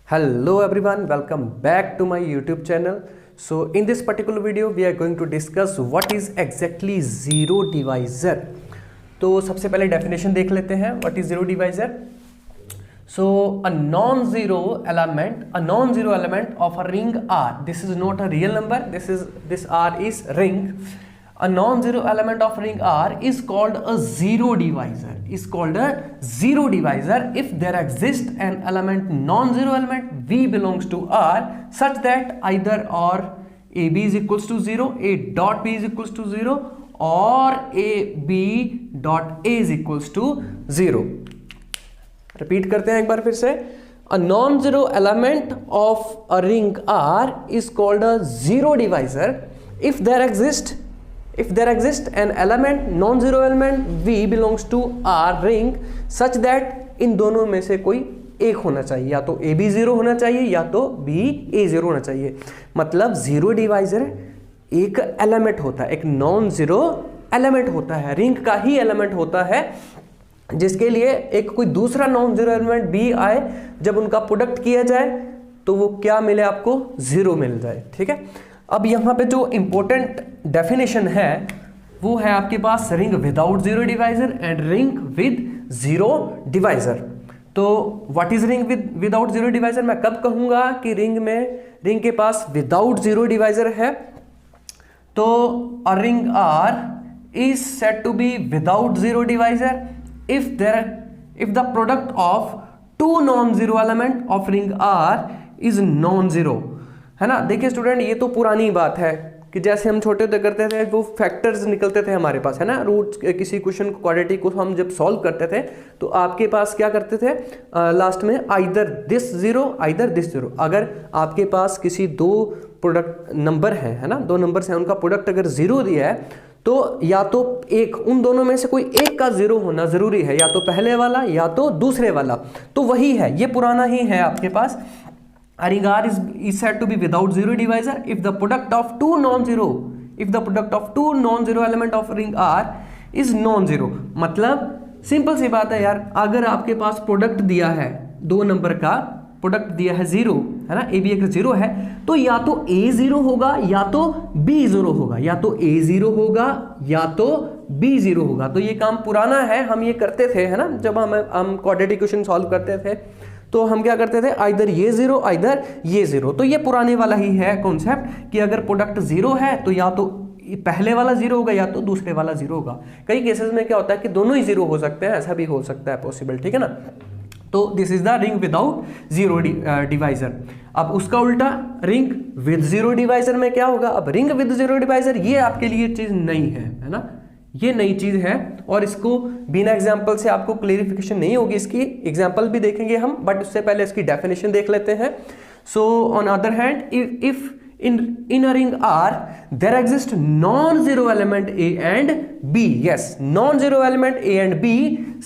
Hello everyone, welcome back to my YouTube channel. So in this particular video we are going to discuss what is exactly zero divisor. तो सबसे पहले definition देख लेते हैं what is zero divisor. So a non-zero element of a ring R. This is not a real number. This R is ring. A non-zero element of ring R is called a zero divisor. If there exists an element, non-zero element V belongs to R such that either or AB is equals to 0, A dot B is equals to 0 or A B dot A is equals to 0. Repeat करते हैं एक बार फिर से. A non-zero element of a ring R is called a zero divisor if there exists an element, non-zero element V belongs to R ring such that इन दोनों में से कोई एक होना चाहिए, या तो A B 0 होना चाहिए या तो B A 0 होना चाहिए. मतलब जीरो डिवाइजर एक एलिमेंट होता है, एक नॉन जीरो एलिमेंट होता है, रिंग का ही एलिमेंट होता है जिसके लिए एक कोई दूसरा नॉन जीरो एलिमेंट B आए, जब उनका प्रोडक्ट किया जाए तो वो क्या मिले, आपको जीरो मिल जाए. ठीक है. अब यहाँ पे जो इंपॉर्टेंट डेफिनेशन है वो है आपके पास ring without zero divisor and ring with zero divisor. तो what is ring without zero divisor, मैं कब कहूंगा कि रिंग के पास विदाउट जीरो डिवाइजर है, तो a ring are is said to be without zero divisor if the product of two non-zero element of ring R is non-zero. है ना. देखिए स्टूडेंट, ये तो पुरानी बात है कि जैसे हम छोटे होते करते थे वो फैक्टर्स निकलते थे हमारे पास, है ना. रूट किसी क्वेश्चन को, क्वाड्रेटिक को हम जब सॉल्व करते थे तो आपके पास क्या करते थे लास्ट में, either this zero either this zero. अगर आपके पास किसी दो प्रोडक्ट नंबर है ना, दो नंबर्स हैं, उनका प्रोडक्ट अगर जीरो दिया है तो या तो एक, उन दोनों में से कोई एक का जीरो होना जरूरी है, या तो पहले वाला या तो दूसरे वाला. तो वही है, ये पुराना ही है आपके पास. A ring R is said to be without zero divisor if the product of two non-zero element of ring R is non-zero. मतलब सिंपल सी बात है यार, अगर आपके पास प्रोडक्ट दिया है, दो नंबर का प्रोडक्ट दिया है जीरो, है ना, ए बी अगर जीरो है तो या तो ए जीरो होगा या तो बी जीरो होगा, या तो ए जीरो होगा या तो बी जीरो होगा. तो ये काम पुराना है, हम ये करते थे, है ना, जब हम क्वाड्रेटिक क्वेश्चन सॉल्व करते थे तो हम क्या करते थे, आइदर ये जीरो आइदर ये जीरो. तो ये पुराने वाला ही है कॉन्सेप्ट कि अगर प्रोडक्ट जीरो है तो या तो पहले वाला जीरो होगा या तो दूसरे वाला जीरो होगा. कई केसेस में क्या होता है कि दोनों ही जीरो हो सकते हैं, ऐसा भी हो सकता है पॉसिबल. ठीक है ना. तो this is the ring without zero divisor. अब उसका उल्टा रिंग विद जीरो डिवाइजर में क्या होगा. अब रिंग विद जीरो डिवाइजर ये आपके लिए चीज नई है ना, ये नई चीज है और इसको बिना एग्जाम्पल से आपको क्लेरिफिकेशन नहीं होगी. इसकी एग्जाम्पल भी देखेंगे हम, बट उससे पहले इसकी डेफिनेशन देख लेते हैं. So on other hand, if in a ring R there exist non-zero element A and B. Yes, non-zero element A and B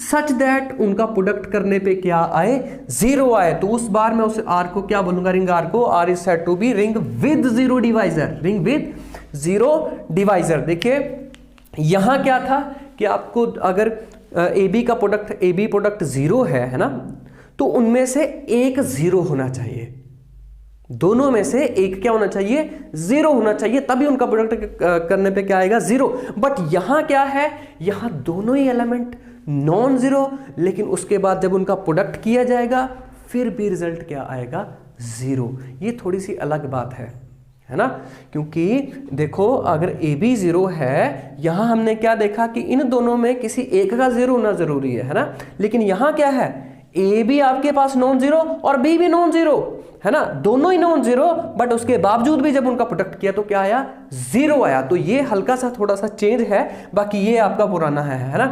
such that उनका प्रोडक्ट करने पे क्या आए, जीरो आए. तो उस बार मैं उस R को क्या बोलूंगा, रिंग R को, R is said to be ring with zero divisor. Ring with zero divisor. देखिए यहां क्या था कि आपको अगर AB का प्रोडक्ट, AB प्रोडक्ट जीरो है ना, तो उनमें से एक जीरो होना चाहिए, दोनों में से एक क्या होना चाहिए, जीरो होना चाहिए, तभी उनका प्रोडक्ट करने पे क्या आएगा, जीरो. बट यहां क्या है, यहां दोनों ही एलिमेंट नॉन जीरो, लेकिन उसके बाद जब उनका प्रोडक्ट किया जाएगा फिर भी रिजल्ट क्या आएगा, जीरो. ये थोड़ी सी अलग बात है ना. क्योंकि देखो अगर ए बी जीरो है, यहां हमने क्या देखा कि इन दोनों में किसी एक का जीरो होना जरूरी है ना. लेकिन यहां क्या है, ए भी आपके पास नॉन जीरो और बी भी नॉन जीरो, है ना, दोनों ही नॉन जीरो, बट उसके बावजूद भी जब उनका प्रोडक्ट किया तो क्या आया, जीरो आया. तो ये हल्का सा थोड़ा सा चेंज है, बाकी ये आपका पुराना है ना.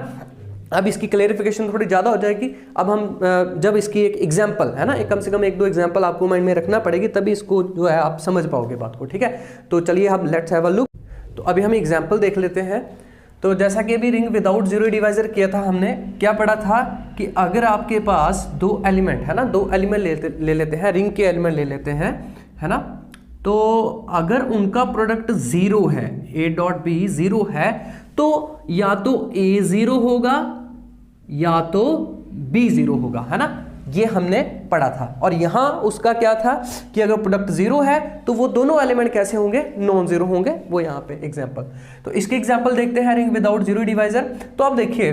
अब इसकी क्लेरिफिकेशन थोड़ी ज्यादा हो जाएगी. अब हम जब इसकी एक एग्जांपल, है ना, एक कम से कम एक दो एग्जांपल आपको माइंड में रखना पड़ेगी, तभी इसको जो है आप समझ पाओगे बात को. ठीक है. तो चलिए हम लेट्स हैव अ लुक. तो अभी हम एग्जाम्पल देख लेते हैं. तो जैसा कि अभी रिंग विदाउट जीरो डिवाइजर किया था, हमने क्या पढ़ा था कि अगर आपके पास दो एलिमेंट, है ना, दो एलिमेंट ले लेते हैं, रिंग के एलिमेंट ले लेते हैं, है ना. तो अगर उनका प्रोडक्ट जीरो है, ए डॉट बी जीरो है, तो या तो ए जीरो होगा या तो बी जीरो होगा, है ना. ये हमने पढ़ा था। और यहाँ उसका क्या था कि अगर प्रोडक्ट जीरो है तो वो दोनों एलिमेंट कैसे होंगे, नॉन जीरो होंगे, वो यहाँ पे एग्जाम्पल। तो इसके एग्जाम्पल देखते हैं रिंग विदाउट जीरो डिवाइजर। तो आप देखिए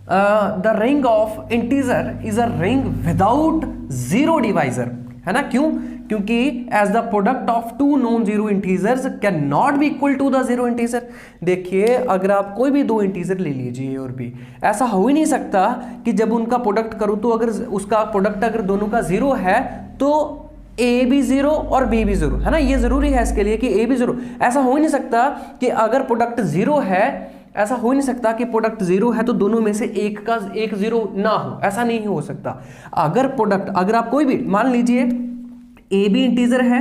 the ring of integer is a ring without zero divisor, है ना। क्यों? क्योंकि as the product of two non zero integers can not be equal to the zero integer. देखिए अगर आप कोई भी दो इंटीजर ले लीजिए और भी, ऐसा हो ही नहीं सकता कि जब उनका प्रोडक्ट करूं तो अगर उसका प्रोडक्ट अगर दोनों का जीरो है तो ए भी जीरो और बी भी जीरो, है ना। ये जरूरी है इसके लिए कि ए भी जीरो। ऐसा हो ही नहीं सकता कि अगर प्रोडक्ट जीरो है, ऐसा हो नहीं सकता कि प्रोडक्ट जीरो है तो दोनों में से एक जीरो ना हो, ऐसा नहीं हो सकता। अगर प्रोडक्ट, अगर आप कोई भी मान लीजिए ए भी इंटीजर है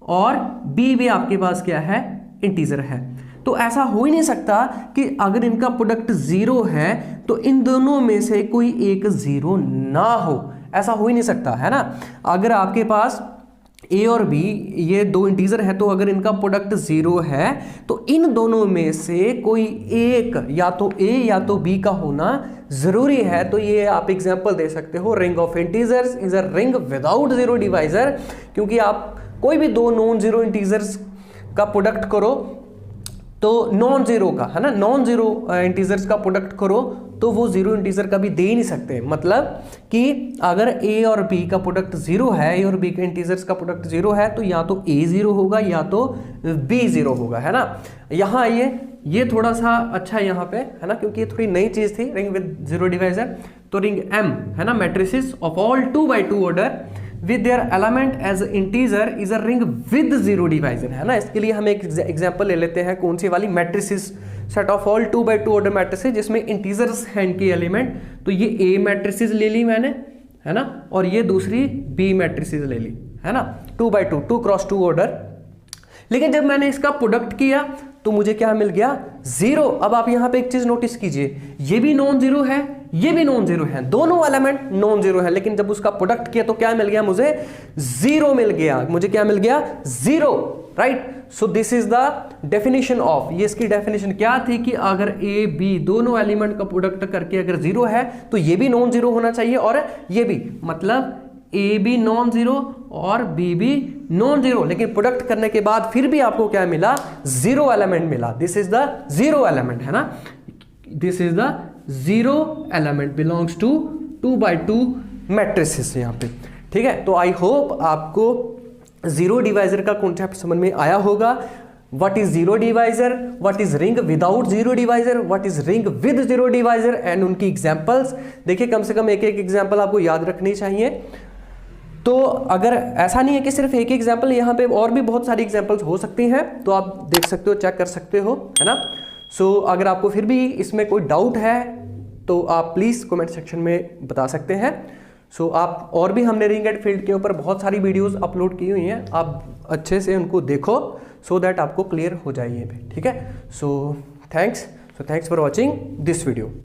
और बी भी आपके पास क्या है, इंटीजर है, तो ऐसा हो ही नहीं सकता कि अगर इनका प्रोडक्ट जीरो है तो इन दोनों में से कोई एक जीरो ना हो, ऐसा हो ही नहीं सकता, है ना। अगर आपके पास ए और बी ये दो इंटीजर है तो अगर इनका प्रोडक्ट जीरो है तो इन दोनों में से कोई एक या तो ए या तो बी का होना जरूरी है। तो ये आप एग्जांपल दे सकते हो, ring of integers is a ring without zero divisor. क्योंकि आप कोई भी दो नॉन जीरो इंटीजर्स का प्रोडक्ट करो तो नॉन जीरो का, है ना, नॉन जीरो इंटीजर्स का प्रोडक्ट करो तो वो जीरो इंटीजर का भी दे ही नहीं सकते। मतलब कि अगर ए और बी का प्रोडक्ट जीरो है, ए और बी के इंटीजर्स का प्रोडक्ट जीरो है तो या तो ए जीरो होगा या तो बी जीरो होगा, है ना। यहाँ ये थोड़ा सा अच्छा है यहाँ पे, है ना, क्योंकि ये थोड़ी नई चीज थी रिंग विद जीरो डिवाइजर। तो रिंग एम, है ना, matrices of all 2x2 order with their element as integer is a ring with zero divisor, है ना। इसके लिए हम एक एग्जांपल ले लेते हैं, कौन सी वाली, matrices set of all 2x2 order matrices जिसमें इंटीजर्स हैं इनकी एलिमेंट। तो ये ए मैट्रिसेस ले ली मैंने, है ना, और ये दूसरी बी मैट्रिसेस ले ली, है ना, 2x2 2x2 ऑर्डर। लेकिन जब मैंने इसका प्रोडक्ट किया तो मुझे क्या मिल गया, जीरो। अब आप यहां पे एक चीज नोटिस कीजिए, ये भी नॉन जीरो है, ये भी नॉन जीरो है, दोनों एलिमेंट नॉन जीरो है, लेकिन जब उसका प्रोडक्ट किया तो क्या मिल गया, मुझे जीरो मिल गया। मुझे क्या मिल गया, zero, right. So this is the definition of, ये इसकी डेफिनेशन क्या थी कि अगर ए बी दोनों एलिमेंट का प्रोडक्ट करके अगर जीरो है तो ये भी नॉन जीरो होना चाहिए और ये भी, मतलब ए बी नॉन जीरो और बी भी नॉन जीरो, लेकिन प्रोडक्ट करने के बाद फिर भी आपको क्या मिला, जीरो एलिमेंट मिला। This is the zero element, है ना, this is the zero element belongs to 2x2 matrices यहाँ पे, ठीक है। तो आई होप आपको जीरो डिवाइजर का कॉन्सेप्ट समझ में आया होगा। What is zero divisor? What is ring without zero divisor? What is ring with zero divisor? And उनकी एग्जाम्पल्स देखिए, कम से कम एक एक एग्जाम्पल आपको याद रखनी चाहिए। तो अगर ऐसा नहीं है कि सिर्फ एक एग्जाम्पल, यहाँ पे और भी बहुत सारी एग्जाम्पल्स हो सकती हैं, तो आप देख सकते हो, चेक कर सकते हो, है ना। सो अगर आपको फिर भी इसमें कोई डाउट है तो आप प्लीज़ कमेंट सेक्शन में बता सकते हैं। सो आप और भी हमने रिंग एंड फील्ड के ऊपर बहुत सारी वीडियोस अपलोड की हुई हैं, आप अच्छे से उनको देखो सो दैट आपको क्लियर हो जाए ये भी, ठीक है। So thanks for watching this video.